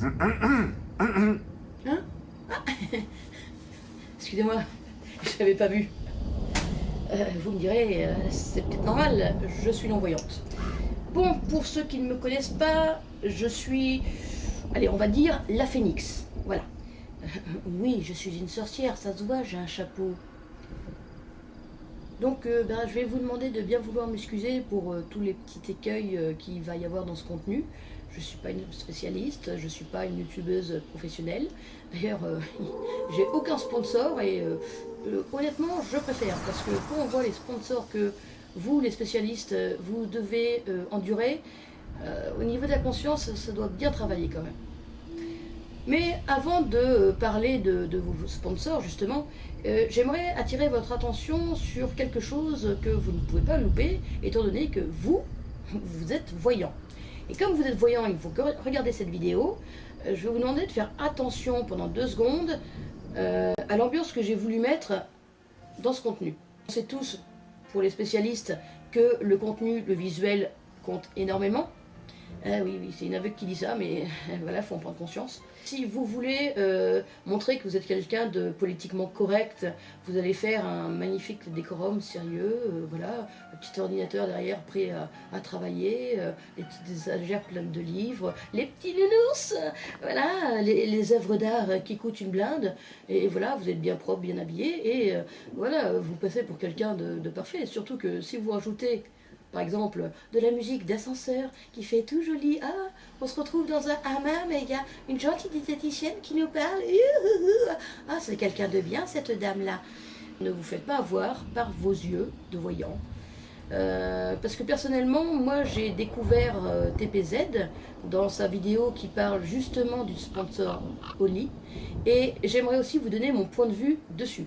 Hein? Ah. Excusez-moi, je n'avais pas vu. Vous me direz, c'est peut-être normal, je suis non-voyante. Bon, pour ceux qui ne me connaissent pas, je suis, allez, on va dire la phénix. Voilà. Oui, je suis une sorcière, ça se voit, j'ai un chapeau. Donc, je vais vous demander de bien vouloir m'excuser pour tous les petits écueils qu'il va y avoir dans ce contenu. Je ne suis pas une spécialiste, je ne suis pas une youtubeuse professionnelle. D'ailleurs, j'ai aucun sponsor et honnêtement, je préfère. Parce que quand on voit les sponsors que vous, les spécialistes, vous devez endurer, au niveau de la conscience, ça doit bien travailler quand même. Mais avant de parler de vos sponsors, justement, j'aimerais attirer votre attention sur quelque chose que vous ne pouvez pas louper, étant donné que vous êtes voyant. Et comme vous êtes voyant, il faut regarder cette vidéo. Je vais vous demander de faire attention pendant 2 secondes à l'ambiance que j'ai voulu mettre dans ce contenu. On sait tous, pour les spécialistes, que le contenu, le visuel compte énormément. Oui, c'est une aveugle qui dit ça, mais voilà, il faut en prendre conscience. Si vous voulez montrer que vous êtes quelqu'un de politiquement correct, vous allez faire un magnifique décorum sérieux, voilà, un petit ordinateur derrière prêt à travailler, des étagères pleines de livres, les petits nounours, voilà, les œuvres d'art qui coûtent une blinde, et voilà, vous êtes bien propre, bien habillé, et voilà, vous passez pour quelqu'un de parfait, surtout que si vous rajoutez par exemple, de la musique d'ascenseur qui fait tout joli. Ah, on se retrouve dans un hammam et il y a une gentille diététicienne qui nous parle. Ah, c'est quelqu'un de bien, cette dame-là. Ne vous faites pas avoir par vos yeux de voyant. Parce que personnellement, moi j'ai découvert TPZ dans sa vidéo qui parle justement du sponsor Oli. Et j'aimerais aussi vous donner mon point de vue dessus.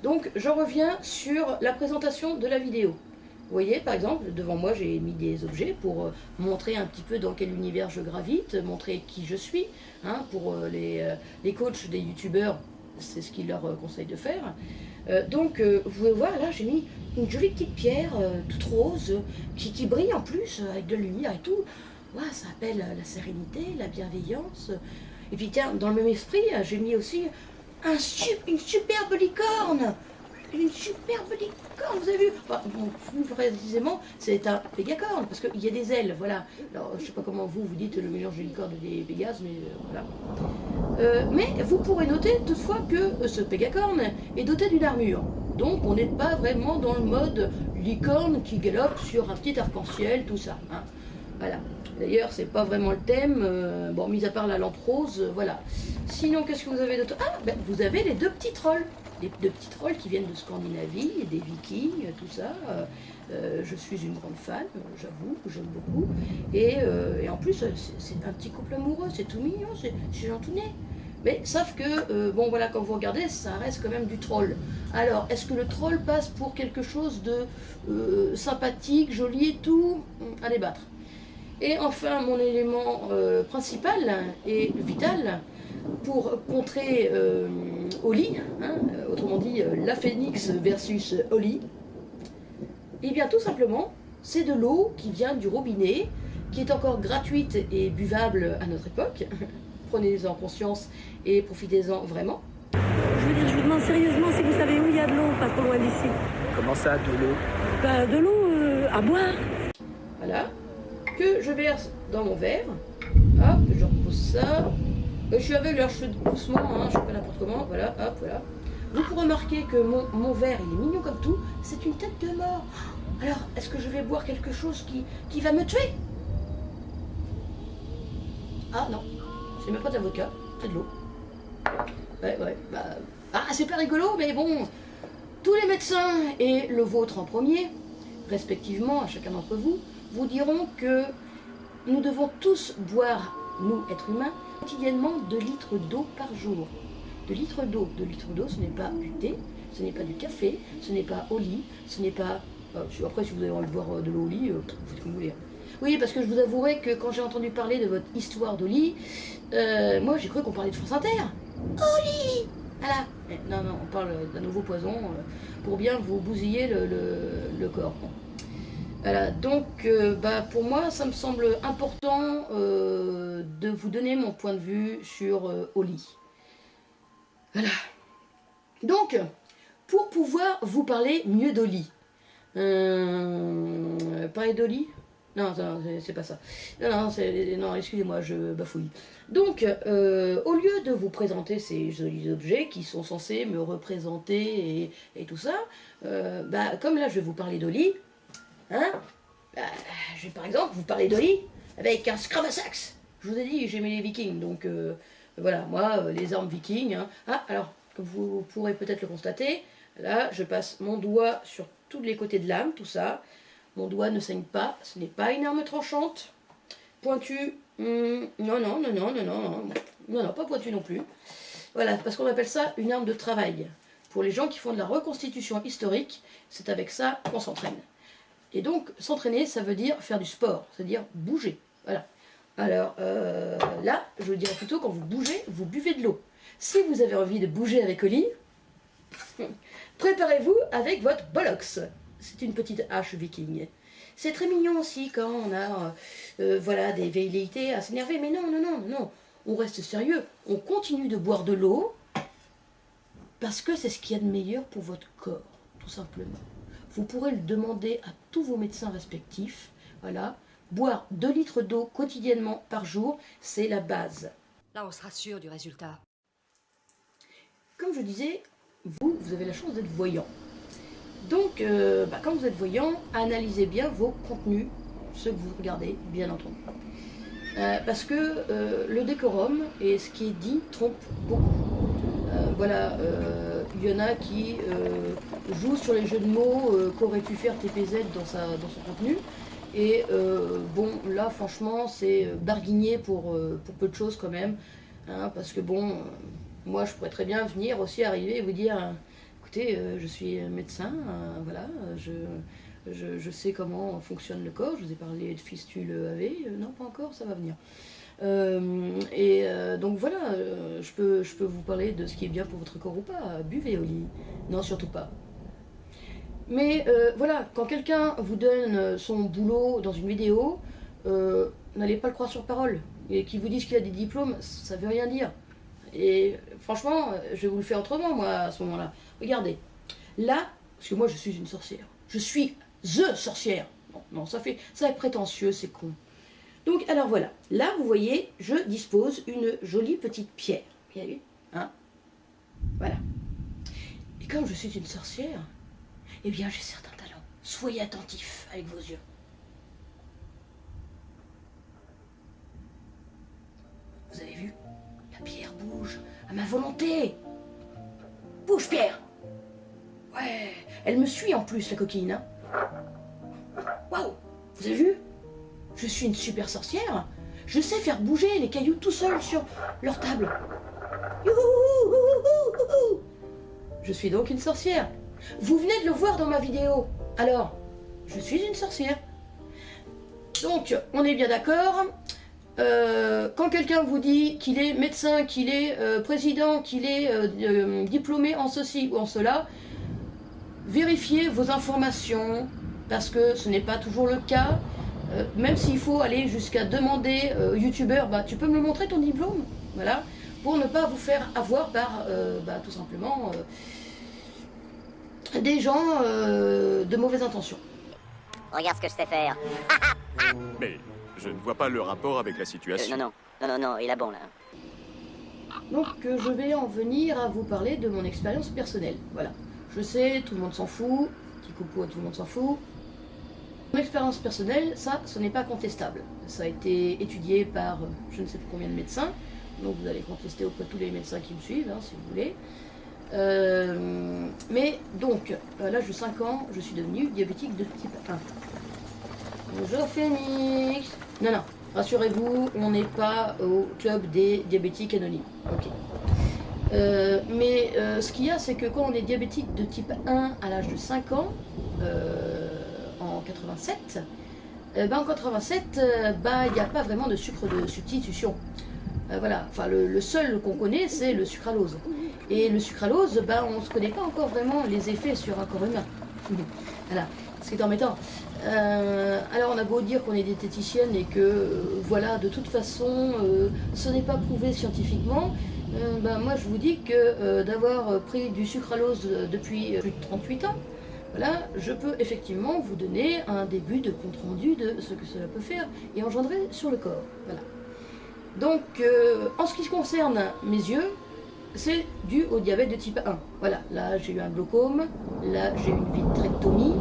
Donc, j'en reviens sur la présentation de la vidéo. Vous voyez, par exemple, devant moi, j'ai mis des objets pour montrer un petit peu dans quel univers je gravite, montrer qui je suis. Hein, pour les coachs des youtubeurs, c'est ce qu'ils leur conseillent de faire. Donc, vous pouvez voir, là, j'ai mis une jolie petite pierre toute rose, qui brille en plus, avec de la lumière et tout. Ouais, ça appelle la sérénité, la bienveillance. Et puis, tiens, dans le même esprit, j'ai mis aussi une superbe licorne. Une superbe licorne, vous avez vu? Enfin, bon, plus précisément, c'est un pégacorne, parce qu'il y a des ailes, voilà. Alors, je ne sais pas comment vous dites le mélange de licorne et des pégases, mais voilà. Mais vous pourrez noter toutefois que ce pégacorne est doté d'une armure. Donc, on n'est pas vraiment dans le mode licorne qui galope sur un petit arc-en-ciel, tout ça. Hein. Voilà. D'ailleurs, c'est pas vraiment le thème, bon, mis à part la lampe rose, voilà. Sinon, qu'est-ce que vous avez d'autre? Ah, ben, vous avez les 2 petits trolls. Les 2 petits trolls qui viennent de Scandinavie, des Vikings, tout ça. Je suis une grande fan, j'avoue, j'aime beaucoup. Et en plus, c'est un petit couple amoureux, c'est tout mignon, c'est gentounet. Mais sauf que, bon voilà, quand vous regardez, ça reste quand même du troll. Alors, est-ce que le troll passe pour quelque chose de sympathique, joli et tout? À débattre. Et enfin, mon élément principal et vital pour contrer Oli, hein, autrement dit la phénix versus Oli, et bien tout simplement, c'est de l'eau qui vient du robinet, qui est encore gratuite et buvable à notre époque. Prenez-en conscience et profitez-en vraiment. Je vous demande sérieusement si vous savez où il y a de l'eau, pas trop loin d'ici. Comment ça, de l'eau? De l'eau à boire. Voilà, que je verse dans mon verre. Hop, je repose ça. Je suis aveugle, alors je fais doucement, hein, je fais pas n'importe comment. Voilà, hop, voilà. Vous pourrez remarquer que mon verre, il est mignon comme tout. C'est une tête de mort. Alors, est-ce que je vais boire quelque chose qui va me tuer? Ah non, c'est même pas de la vodka, c'est de l'eau. Ouais, bah... Ah, c'est pas rigolo, mais bon, tous les médecins, et le vôtre en premier, respectivement à chacun d'entre vous, vous diront que nous devons tous boire, nous, êtres humains, quotidiennement 2 litres d'eau par jour. 2 litres d'eau. 2 litres d'eau, ce n'est pas du thé, ce n'est pas du café, ce n'est pas au lit, ce n'est pas... après, si vous avez envie de boire de l'eau au lit, vous faites comme vous voulez. Oui, parce que je vous avouerai que quand j'ai entendu parler de votre histoire d'Oli, moi j'ai cru qu'on parlait de France Inter. Oli! Voilà. Non, on parle d'un nouveau poison pour bien vous bousiller le corps. Voilà, donc pour moi, ça me semble important de vous donner mon point de vue sur Oli. Voilà. Donc, pour pouvoir vous parler mieux d'Oli, parler d'Oli? Non, c'est pas ça. Non, excusez-moi, je bafouille. Donc, au lieu de vous présenter ces jolis objets qui sont censés me représenter et tout ça, comme là je vais vous parler d'Oli, hein, je vais par exemple vous parler d'Oli avec un Scramasax. Je vous ai dit, j'aimais les vikings, donc voilà, moi, les armes vikings. Hein. Ah, alors, comme vous pourrez peut-être le constater, là, je passe mon doigt sur tous les côtés de lame, tout ça. Mon doigt ne saigne pas, ce n'est pas une arme tranchante. Pointu, non, pas pointu non plus. Voilà, parce qu'on appelle ça une arme de travail. Pour les gens qui font de la reconstitution historique, c'est avec ça qu'on s'entraîne. Et donc, s'entraîner, ça veut dire faire du sport, c'est-à-dire bouger. Voilà. Alors, là, je vous dirais plutôt, quand vous bougez, vous buvez de l'eau. Si vous avez envie de bouger avec Oli, préparez-vous avec votre Bollocks. C'est une petite hache viking. C'est très mignon aussi quand on a voilà, des velléités à s'énerver. Mais non. On reste sérieux. On continue de boire de l'eau parce que c'est ce qu'il y a de meilleur pour votre corps, tout simplement. Vous pourrez le demander à tous vos médecins respectifs. Voilà. Boire 2 litres d'eau quotidiennement par jour, c'est la base. Là, on sera sûr du résultat. Comme je disais, vous avez la chance d'être voyant. Donc, quand vous êtes voyant, analysez bien vos contenus, ceux que vous regardez, bien entendu. Parce que le décorum et ce qui est dit trompe beaucoup. Voilà, il y en a qui jouent sur les jeux de mots qu'aurait pu faire TPZ dans son contenu. Et bon, là, franchement, c'est barguigné pour peu de choses quand même. Hein, parce que bon, moi, je pourrais très bien venir aussi arriver et vous dire... Écoutez, je suis médecin, voilà, je sais comment fonctionne le corps, je vous ai parlé de fistule AV, non pas encore, ça va venir. Donc voilà, je peux vous parler de ce qui est bien pour votre corps ou pas, buvez au lit, non surtout pas. Mais voilà, quand quelqu'un vous donne son boulot dans une vidéo, n'allez pas le croire sur parole, et qu'il vous dise qu'il a des diplômes, ça veut rien dire. Et franchement, je vais vous le faire autrement, moi, à ce moment-là. Regardez, là, parce que moi, je suis une sorcière. Je suis THE sorcière. Non, ça fait prétentieux, c'est con. Donc, alors voilà. Là, vous voyez, je dispose une jolie petite pierre. Vous avez vu, hein? Voilà. Et comme je suis une sorcière, eh bien, j'ai certains talents. Soyez attentifs avec vos yeux. Vous avez vu? La pierre bouge à ma volonté. Bouge, pierre! Ouais, elle me suit en plus, la coquine. Hein. Waouh! Vous avez vu? Je suis une super sorcière. Je sais faire bouger les cailloux tout seul sur leur table. Youhou! Je suis donc une sorcière. Vous venez de le voir dans ma vidéo. Alors, je suis une sorcière. Donc, on est bien d'accord. Quand quelqu'un vous dit qu'il est médecin, qu'il est président, qu'il est diplômé en ceci ou en cela, vérifiez vos informations, parce que ce n'est pas toujours le cas. Même s'il faut aller jusqu'à demander au youtubeur, tu peux me montrer ton diplôme, voilà, pour ne pas vous faire avoir par tout simplement des gens de mauvaises intentions. Regarde ce que je sais faire. Mais je ne vois pas le rapport avec la situation. Non, il a bon là. Donc je vais en venir à vous parler de mon expérience personnelle. Voilà. Je sais, tout le monde s'en fout. Petit coucou à tout le monde s'en fout. Mon expérience personnelle, ça, ce n'est pas contestable. Ça a été étudié par je ne sais plus combien de médecins. Donc vous allez contester auprès de tous les médecins qui me suivent, hein, si vous voulez. Mais donc, à l'âge de 5 ans, je suis devenue diabétique de type 1. Bonjour Phoenix. Non, rassurez-vous, on n'est pas au club des diabétiques anonymes. Ok. Mais ce qu'il y a, c'est que quand on est diabétique de type 1 à l'âge de 5 ans, en 87, en 87, il n'y a pas vraiment de sucre de substitution. Voilà, enfin le seul qu'on connaît, c'est le sucralose. Et le sucralose, on ne se connaît pas encore vraiment les effets sur un corps humain. Voilà, ce qui est embêtant. Alors on a beau dire qu'on est diététicienne et que voilà, de toute façon, ce n'est pas prouvé scientifiquement. Ben, moi je vous dis que d'avoir pris du sucralose depuis plus de 38 ans, voilà, je peux effectivement vous donner un début de compte rendu de ce que cela peut faire et engendrer sur le corps. Voilà. Donc en ce qui concerne mes yeux, c'est dû au diabète de type 1. Voilà, là j'ai eu un glaucome, là j'ai eu une vitrectomie.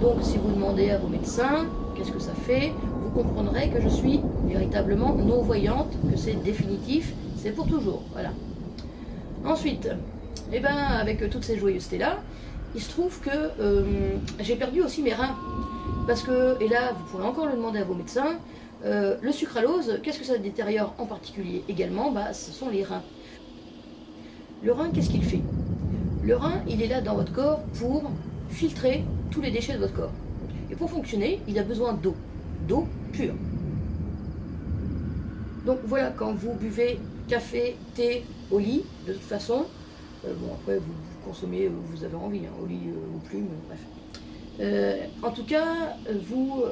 Donc si vous demandez à vos médecins qu'est-ce que ça fait, vous comprendrez que je suis véritablement non-voyante, que c'est définitif, c'est pour toujours. Voilà. Ensuite, eh ben, avec toutes ces joyeusetés-là, il se trouve que j'ai perdu aussi mes reins. Parce que, et là vous pourrez encore le demander à vos médecins, le sucralose, qu'est-ce que ça détériore en particulier également? Bah, ce sont les reins. Le rein, qu'est-ce qu'il fait? Le rein, il est là dans votre corps pour filtrer tous les déchets de votre corps. Et pour fonctionner, il a besoin d'eau pure. Donc voilà, quand vous buvez café, thé au lit, de toute façon, bon après vous consommez, vous avez envie, hein, au lit ou plus, mais bref. En tout cas, vous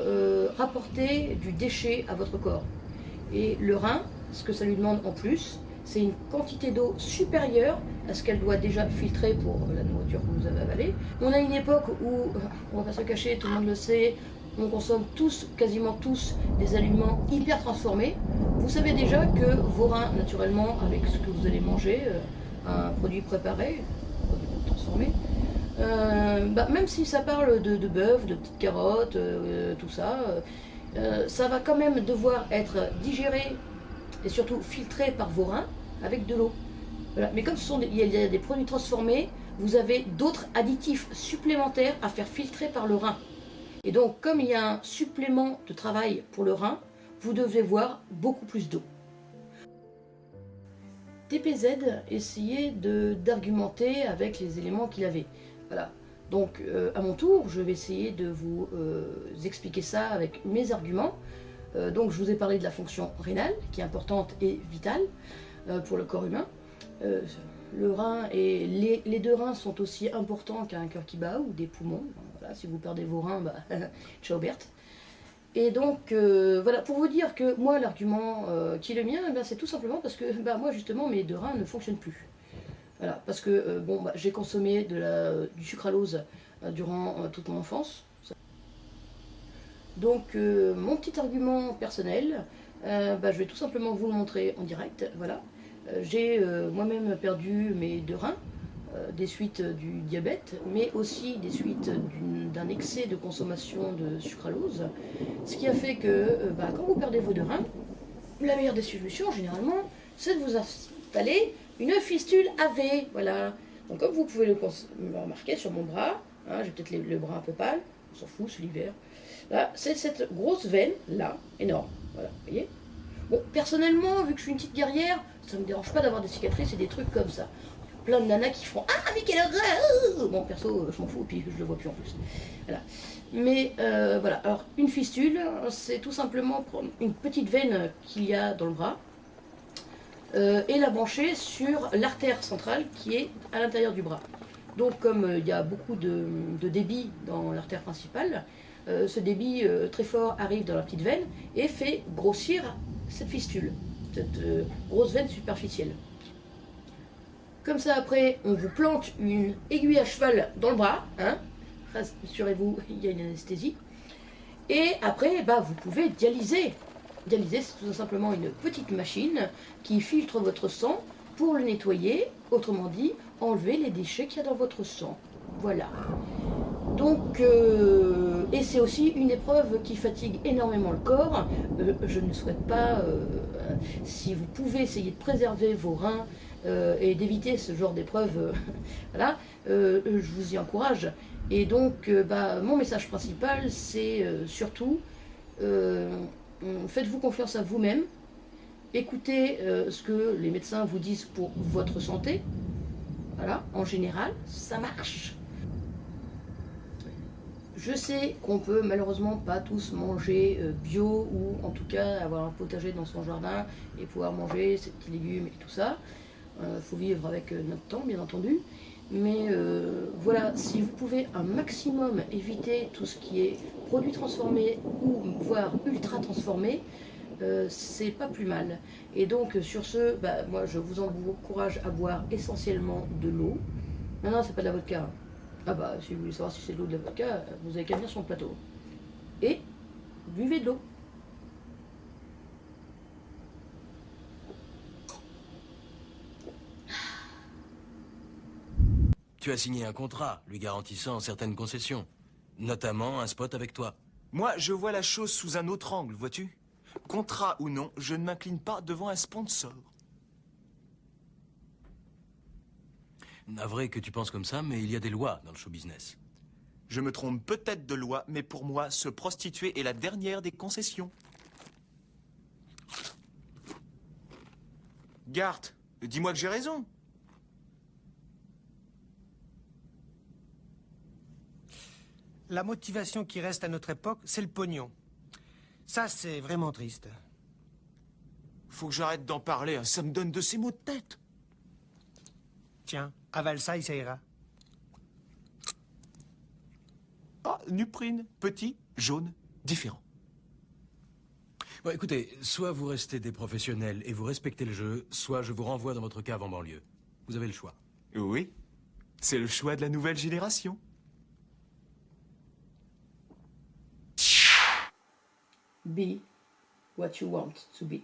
rapportez du déchet à votre corps. Et le rein, ce que ça lui demande en plus, c'est une quantité d'eau supérieure à ce qu'elle doit déjà filtrer pour la nourriture que vous avez avalée. On a une époque où, on va pas se cacher, tout le monde le sait, on consomme tous, quasiment tous, des aliments hyper transformés. Vous savez déjà que vos reins, naturellement, avec ce que vous allez manger, un produit préparé, un produit transformé, bah, même si ça parle de bœuf, de petites carottes, tout ça, ça va quand même devoir être digéré et surtout filtré par vos reins avec de l'eau. Voilà. Mais comme il y a des produits transformés, vous avez d'autres additifs supplémentaires à faire filtrer par le rein. Et donc, comme il y a un supplément de travail pour le rein, vous devez boire beaucoup plus d'eau. TPZ essayait d'argumenter avec les éléments qu'il avait. Voilà. Donc, à mon tour, je vais essayer de vous expliquer ça avec mes arguments. Donc je vous ai parlé de la fonction rénale, qui est importante et vitale pour le corps humain. Le rein et les deux reins sont aussi importants qu'un cœur qui bat ou des poumons. Voilà, si vous perdez vos reins, bah, ciao Berthe. Et donc voilà, pour vous dire que moi l'argument qui est le mien, bah, c'est tout simplement parce que bah, moi justement mes deux reins ne fonctionnent plus. Voilà, parce que bon, bah, j'ai consommé du sucralose durant toute mon enfance. Donc mon petit argument personnel, bah, je vais tout simplement vous le montrer en direct. Voilà. J'ai moi-même perdu mes deux reins, des suites du diabète, mais aussi des suites d'un excès de consommation de sucralose. Ce qui a fait que bah, quand vous perdez vos deux reins, la meilleure des solutions généralement, c'est de vous installer une fistule AV. Voilà. Donc comme vous pouvez le remarquer sur mon bras, hein, j'ai peut-être le bras un peu pâle, on s'en fout, c'est l'hiver. Là, c'est cette grosse veine, là, énorme. Voilà, vous voyez? Bon, personnellement, vu que je suis une petite guerrière, ça ne me dérange pas d'avoir des cicatrices et des trucs comme ça. Plein de nanas qui font « Ah, mais quelle horreur !» Bon, perso, je m'en fous, puis je le vois plus en plus. Voilà. Mais, voilà. Alors, une fistule, c'est tout simplement prendre une petite veine qu'il y a dans le bras et la brancher sur l'artère centrale qui est à l'intérieur du bras. Donc, comme il y a beaucoup de débit dans l'artère principale, ce débit très fort arrive dans la petite veine et fait grossir cette fistule, cette grosse veine superficielle. Comme ça, après, on vous plante une aiguille à cheval dans le bras, hein, rassurez-vous, il y a une anesthésie, et après, bah, vous pouvez dialyser. Dialyser, c'est tout simplement une petite machine qui filtre votre sang pour le nettoyer, autrement dit, enlever les déchets qu'il y a dans votre sang. Voilà. Donc, et c'est aussi une épreuve qui fatigue énormément le corps. Je ne souhaite pas, si vous pouvez essayer de préserver vos reins et d'éviter ce genre d'épreuve, voilà, je vous y encourage. Et donc, bah, mon message principal, c'est surtout, faites-vous confiance à vous-même, écoutez ce que les médecins vous disent pour votre santé. Voilà, en général, ça marche. Je sais qu'on peut malheureusement pas tous manger bio ou en tout cas avoir un potager dans son jardin et pouvoir manger ses petits légumes et tout ça. Faut vivre avec notre temps, bien entendu. Mais voilà, si vous pouvez un maximum éviter tout ce qui est produits transformés ou voire ultra transformés, c'est pas plus mal. Et donc sur ce, bah, moi je vous encourage à boire essentiellement de l'eau. Non, non, c'est pas de la vodka. Hein. Ah bah, si vous voulez savoir si c'est de l'eau ou de la vodka, vous avez qu'à venir sur le plateau. Et buvez de l'eau. Tu as signé un contrat lui garantissant certaines concessions, notamment un spot avec toi. Moi, je vois la chose sous un autre angle, vois-tu? Contrat ou non, je ne m'incline pas devant un sponsor. Navré que tu penses comme ça, mais il y a des lois dans le show business. Je me trompe peut-être de loi, mais pour moi, se prostituer est la dernière des concessions. Gart, dis-moi que j'ai raison. La motivation qui reste à notre époque, c'est le pognon. Ça, c'est vraiment triste. Faut que j'arrête d'en parler, hein, ça me donne de ces maux de tête. Tiens, avale ça et ça ira. Ah, Nuprine, petit, jaune, différent. Bon, écoutez, soit vous restez des professionnels et vous respectez le jeu, soit je vous renvoie dans votre cave en banlieue. Vous avez le choix. Oui, c'est le choix de la nouvelle génération. Be what you want to be.